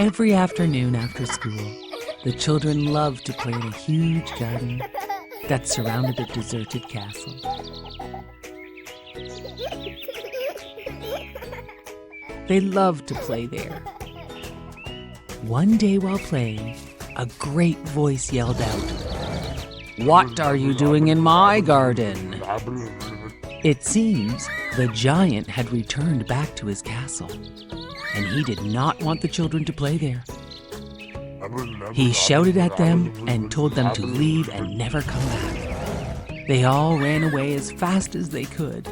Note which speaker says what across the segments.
Speaker 1: Every afternoon after school, the children loved to play in a huge garden that surrounded a deserted castle. They loved to play there. One day while playing, a great voice yelled out, "What are you doing in my garden?" It seems the giant had returned back to his castle, and he did not want the children to play there. He shouted at them and told them to leave and never come back. They all ran away as fast as they could.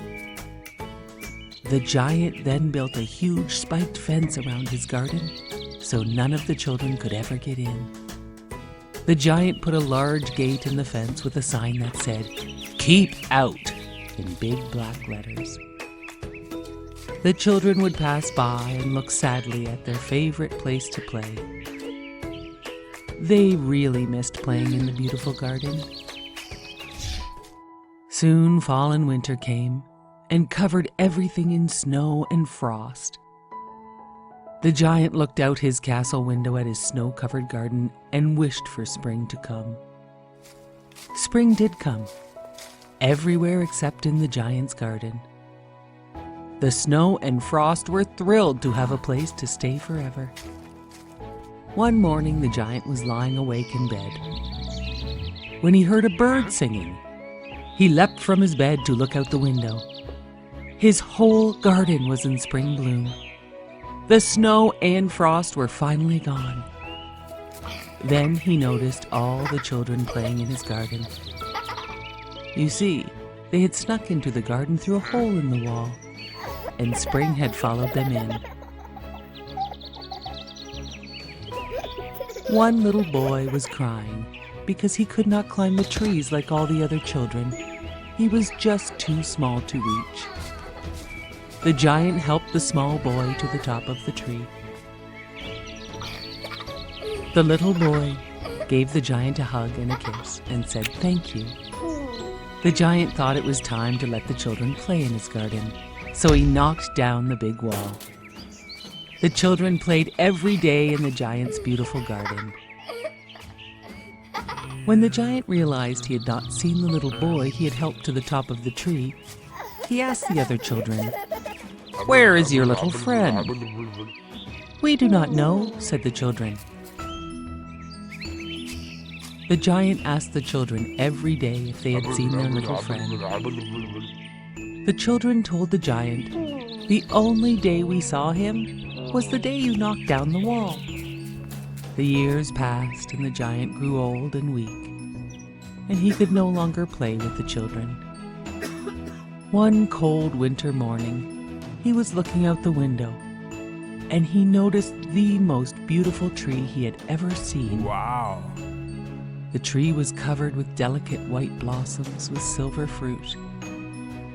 Speaker 1: The giant then built a huge spiked fence around his garden, so none of the children could ever get in. The giant put a large gate in the fence with a sign that said, "Keep out," in big black letters. The children would pass by and look sadly at their favorite place to play. They really missed playing in the beautiful garden. Soon fall and winter came and covered everything in snow and frost. The giant looked out his castle window at his snow-covered garden and wished for spring to come. Spring did come, everywhere except in the giant's garden. The snow and frost were thrilled to have a place to stay forever. One morning, the giant was lying awake in bed when he heard a bird singing. He leapt from his bed to look out the window. His whole garden was in spring bloom. The snow and frost were finally gone. Then he noticed all the children playing in his garden. You see, they had snuck into the garden through a hole in the wall, and spring had followed them in. One little boy was crying because he could not climb the trees like all the other children. He was just too small to reach. The giant helped the small boy to the top of the tree. The little boy gave the giant a hug and a kiss and said thank you. The giant thought it was time to let the children play in his garden, so he knocked down the big wall. The children played every day in the giant's beautiful garden. When the giant realized he had not seen the little boy he had helped to the top of the tree, he asked the other children, "Where is your little friend?" "We do not know," said the children. The giant asked the children every day if they had seen their little friend. The children told the giant, "The only day we saw him was the day you knocked down the wall." The years passed and the giant grew old and weak, and he could no longer play with the children. One cold winter morning, he was looking out the window, and he noticed the most beautiful tree he had ever seen.
Speaker 2: Wow!
Speaker 1: The tree was covered with delicate white blossoms with silver fruit,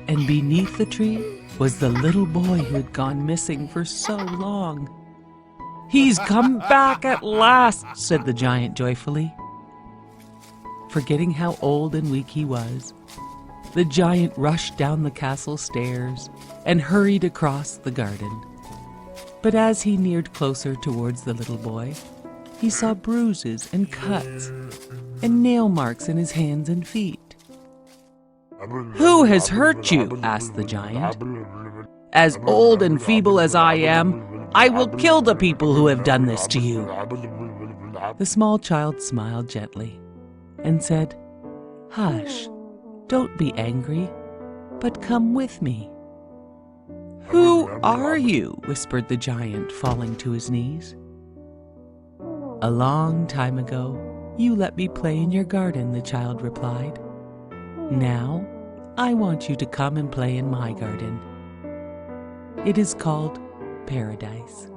Speaker 1: and beneath the tree was the little boy who had gone missing for so long. "He's come back at last," said the giant joyfully. Forgetting how old and weak he was, the giant rushed down the castle stairs and hurried across the garden. But as he neared closer towards the little boy, he saw bruises and cuts and nail marks in his hands and feet. "Who has hurt you?" asked the giant. "As old and feeble as I am, I will kill the people who have done this to you." The small child smiled gently and said, "Hush, don't be angry, but come with me." "Who are you?" whispered the giant, falling to his knees. "A long time ago, you let me play in your garden," the child replied. "Now, I want you to come and play in my garden. It is called Paradise."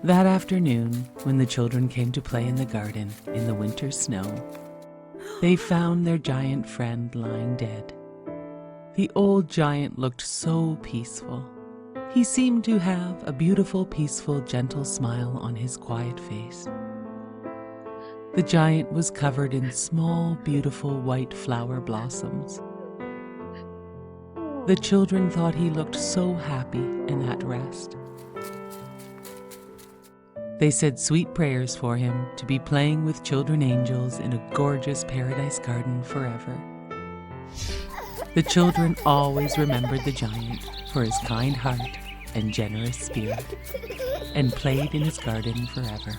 Speaker 1: That afternoon, when the children came to play in the garden in the winter snow, they found their giant friend lying dead. The old giant looked so peaceful. He seemed to have a beautiful, peaceful, gentle smile on his quiet face. The giant was covered in small, beautiful white flower blossoms. The children thought he looked so happy and at rest. They said sweet prayers for him to be playing with children angels in a gorgeous paradise garden forever. The children always remembered the giant for his kind heart and generous spirit, and played in his garden forever.